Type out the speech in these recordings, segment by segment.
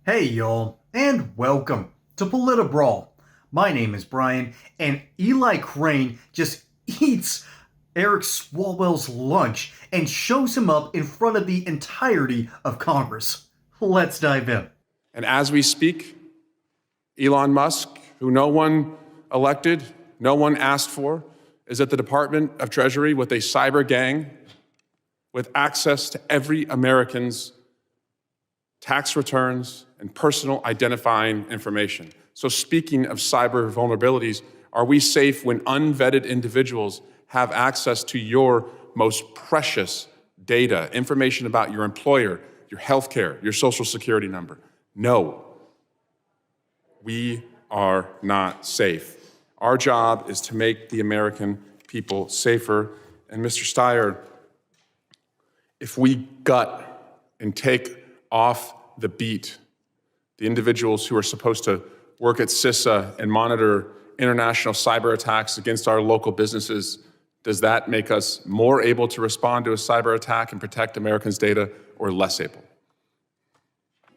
Hey y'all, and welcome to Brawl. My name is Brian, and Eli Crane just eats Eric Swalwell's lunch and shows him up in front of the entirety of Congress. Let's dive in. And as we speak, Elon Musk, who no one elected, no one asked for, is at the Department of Treasury with a cyber gang with access to every American's tax returns and personal identifying information. So speaking of cyber vulnerabilities, are we safe when unvetted individuals have access to your most precious data, information about your employer, your healthcare, your social security number? No, we are not safe. Our job is to make the American people safer. And Mr. Steyer, if we gut and take off the beat the individuals who are supposed to work at CISA and monitor international cyber attacks against our local businesses, does that make us more able to respond to a cyber attack and protect Americans' data, or less able?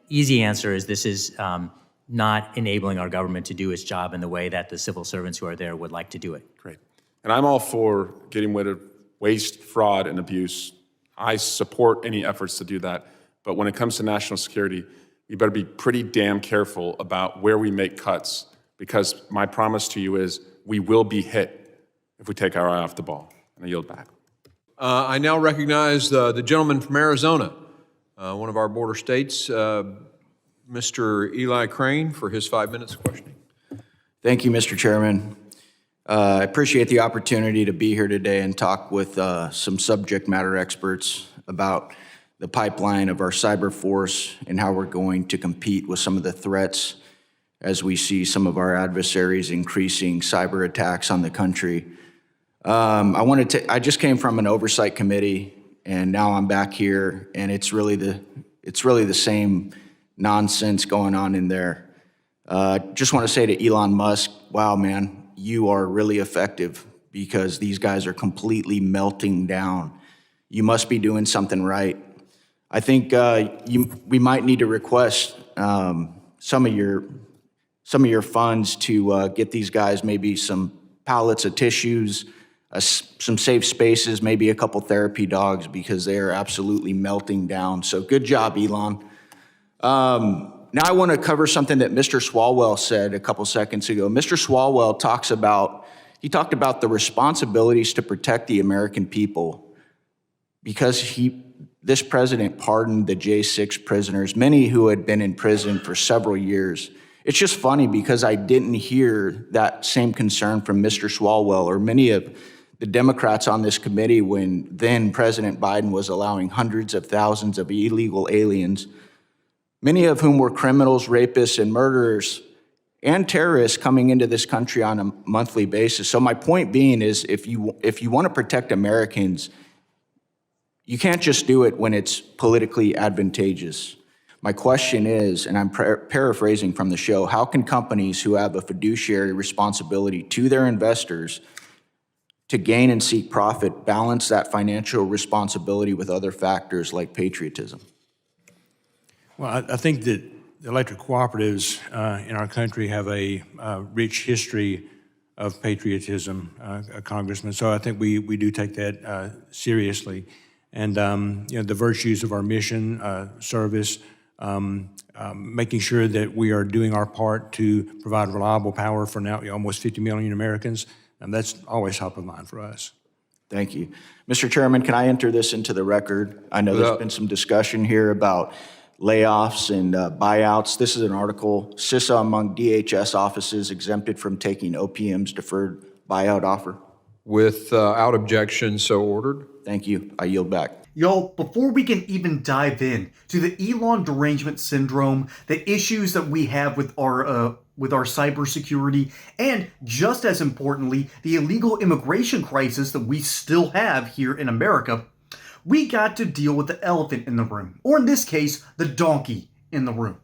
Easy answer is this is not enabling our government to do its job in the way that the civil servants who are there would like to do it. Great. And I'm all for getting rid of waste, fraud, and abuse. I support any efforts to do that. But when it comes to national security, we better be pretty damn careful about where we make cuts, because my promise to you is we will be hit if we take our eye off the ball. And I yield back. I now recognize the gentleman from Arizona, one of our border states, Mr. Eli Crane, for his 5 minutes of questioning. Thank you, Mr. Chairman. I appreciate the opportunity to be here today and talk with some subject matter experts about the pipeline of our cyber force and how we're going to compete with some of the threats as we see some of our adversaries increasing cyber attacks on the country. I just came from an oversight committee, and now I'm back here, and it's really the same nonsense going on in there. Just want to say to Elon Musk, wow, man, you are really effective, because these guys are completely melting down. You must be doing something right. I think we might need to request some of your funds to get these guys maybe some pallets of tissues, some safe spaces, maybe a couple therapy dogs, because they are absolutely melting down. So good job, Elon. Now I want to cover something that Mr. Swalwell said a couple seconds ago. Mr. Swalwell talked about the responsibilities to protect the American people, because this president pardoned the J6 prisoners, many who had been in prison for several years. It's just funny because I didn't hear that same concern from Mr. Swalwell or many of the Democrats on this committee when then President Biden was allowing hundreds of thousands of illegal aliens, many of whom were criminals, rapists, and murderers and terrorists coming into this country on a monthly basis. So my point being is, if you want to protect Americans, you can't just do it when it's politically advantageous. My question is, and I'm paraphrasing from the show, how can companies who have a fiduciary responsibility to their investors to gain and seek profit balance that financial responsibility with other factors like patriotism? Well, I think that the electric cooperatives in our country have a rich history of patriotism, Congressman. So I think we do take that seriously. And the virtues of our mission, service, making sure that we are doing our part to provide reliable power for now almost 50 million Americans, and that's always top of mind for us. Thank you. Mr. Chairman, can I enter this into the record? I know there's been some discussion here about layoffs and buyouts. This is an article, CISA among DHS offices exempted from taking OPM's deferred buyout offer. Without objection, so ordered. Thank you. I yield back. Y'all, before we can even dive in to the Elon derangement syndrome, the issues that we have with our cybersecurity, and just as importantly, the illegal immigration crisis that we still have here in America, we got to deal with the elephant in the room, or in this case, the donkey in the room.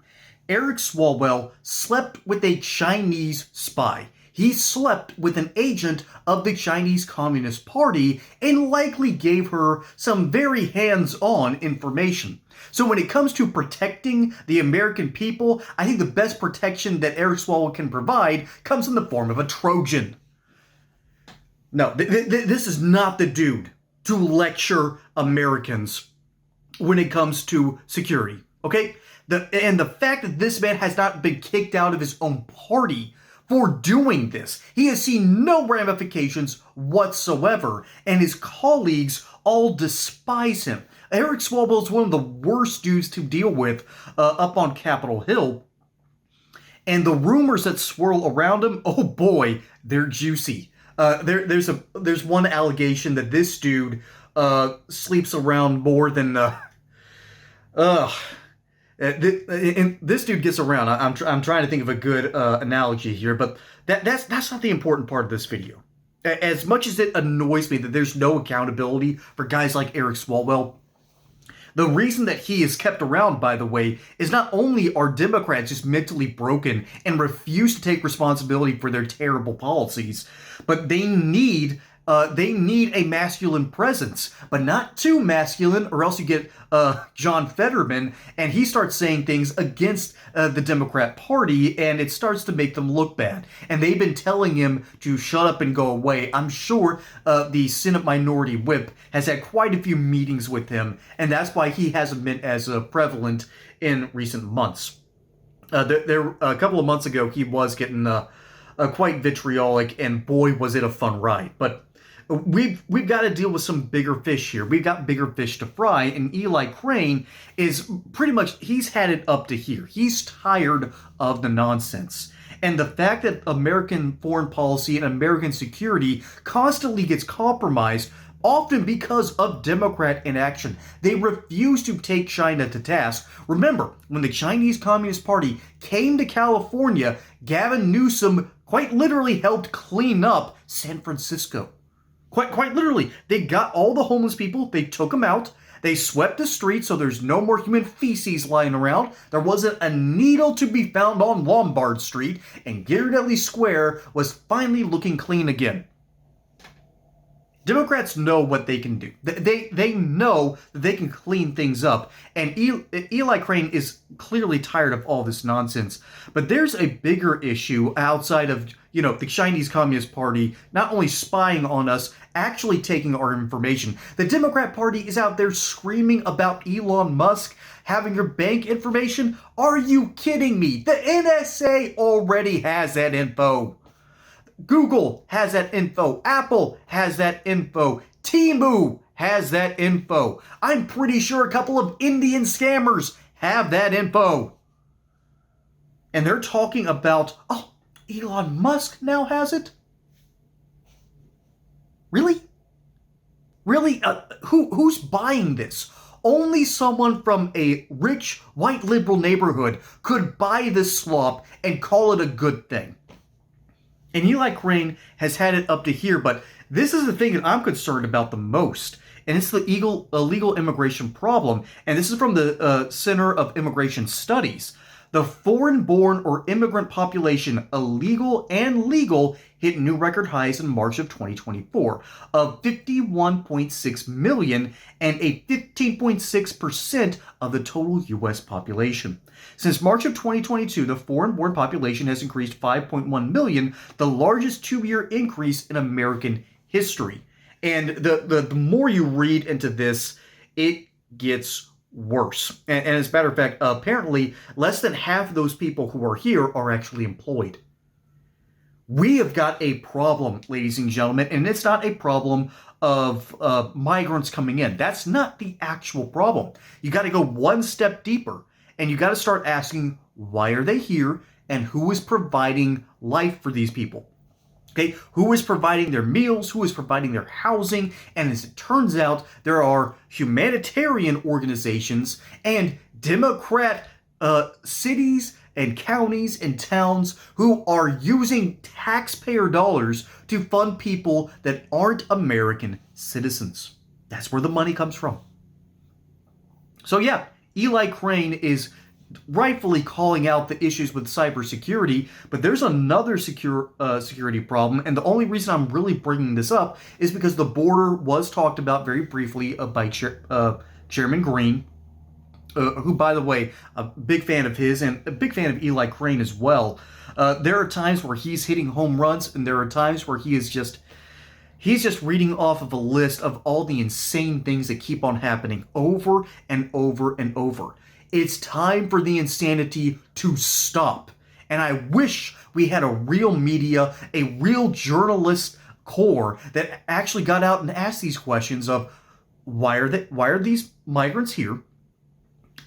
Eric Swalwell slept with a Chinese spy. he slept with an agent of the Chinese Communist Party and likely gave her some very hands-on information. So when it comes to protecting the American people, I think the best protection that Eric Swalwell can provide comes in the form of a Trojan. No, this is not the dude to lecture Americans when it comes to security, okay? And the fact that this man has not been kicked out of his own party for doing this, he has seen no ramifications whatsoever, and his colleagues all despise him. Eric Swalwell is one of the worst dudes to deal with up on Capitol Hill, and the rumors that swirl around him, oh boy, they're juicy. There's one allegation that this dude sleeps around more than and this dude gets around. I'm trying to think of a good analogy here, but that's not the important part of this video. As much as it annoys me that there's no accountability for guys like Eric Swalwell, the reason that he is kept around, by the way, is not only are Democrats just mentally broken and refuse to take responsibility for their terrible policies, but they need a masculine presence, but not too masculine, or else you get John Fetterman, and he starts saying things against the Democrat Party, and it starts to make them look bad. And they've been telling him to shut up and go away. I'm sure the Senate Minority Whip has had quite a few meetings with him, and that's why he hasn't been as prevalent in recent months. There a couple of months ago, he was getting quite vitriolic, and boy, was it a fun ride. But we've got to deal with some bigger fish here. We've got bigger fish to fry, and Eli Crane is pretty much, he's had it up to here. He's tired of the nonsense. And the fact that American foreign policy and American security constantly gets compromised, often because of Democrat inaction. They refuse to take China to task. Remember, when the Chinese Communist Party came to California, Gavin Newsom quite literally helped clean up San Francisco. Quite literally, they got all the homeless people, they took them out, they swept the streets so there's no more human feces lying around, there wasn't a needle to be found on Lombard Street, and Ghirardelli Square was finally looking clean again. Democrats know what they can do. They know that they can clean things up, and Eli Crane is clearly tired of all this nonsense. But there's a bigger issue outside of, the Chinese Communist Party not only spying on us, actually taking our information. The Democrat Party is out there screaming about Elon Musk having your bank information. Are you kidding me? The NSA already has that info. Google has that info. Apple has that info. Temu has that info. I'm pretty sure a couple of Indian scammers have that info. And they're talking about, Elon Musk now has it? Really? Really? Who's buying this? Only someone from a rich white liberal neighborhood could buy this slop and call it a good thing. And Eli Crane has had it up to here, but this is the thing that I'm concerned about the most, and it's the illegal immigration problem. And this is from the Center of Immigration Studies. The foreign-born or immigrant population, illegal and legal, hit new record highs in March of 2024 of 51.6 million and a 15.6% of the total U.S. population. Since March of 2022, the foreign-born population has increased 5.1 million, the largest two-year increase in American history. And the more you read into this, it gets worse. And as a matter of fact, apparently less than half of those people who are here are actually employed. We have got a problem, ladies and gentlemen, and it's not a problem of migrants coming in. That's not the actual problem. You got to go one step deeper, and you got to start asking, why are they here, and who is providing life for these people? Okay, who is providing their meals, who is providing their housing, and as it turns out, there are humanitarian organizations and Democrat cities and counties and towns who are using taxpayer dollars to fund people that aren't American citizens. That's where the money comes from. So yeah, Eli Crane is rightfully calling out the issues with cybersecurity, but there's another security problem, and the only reason I'm really bringing this up is because the border was talked about very briefly by Chairman Green, who, by the way, a big fan of his and a big fan of Eli Crane as well. There are times where he's hitting home runs, and there are times where he's just reading off of a list of all the insane things that keep on happening over and over and over. It's time for the insanity to stop. And I wish we had a real media, a real journalist corps that actually got out and asked these questions of why are these migrants here?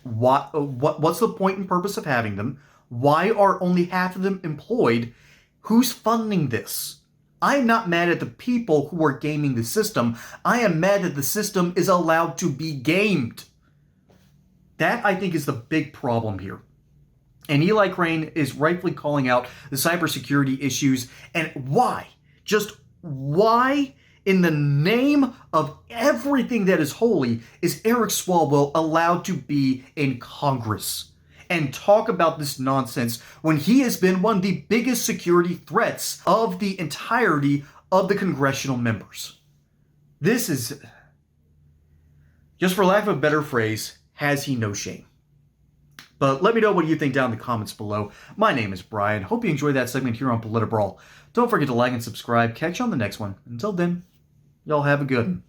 What's the point and purpose of having them? Why are only half of them employed? Who's funding this? I'm not mad at the people who are gaming the system. I am mad that the system is allowed to be gamed. That, I think, is the big problem here. And Eli Crane is rightfully calling out the cybersecurity issues. And why? Just why, in the name of everything that is holy, is Eric Swalwell allowed to be in Congress and talk about this nonsense when he has been one of the biggest security threats of the entirety of the congressional members? This is, just for lack of a better phrase, has he no shame? But let me know what you think down in the comments below. My name is Brian. Hope you enjoyed that segment here on Politibrawl. Don't forget to like and subscribe. Catch you on the next one. Until then, y'all have a good one.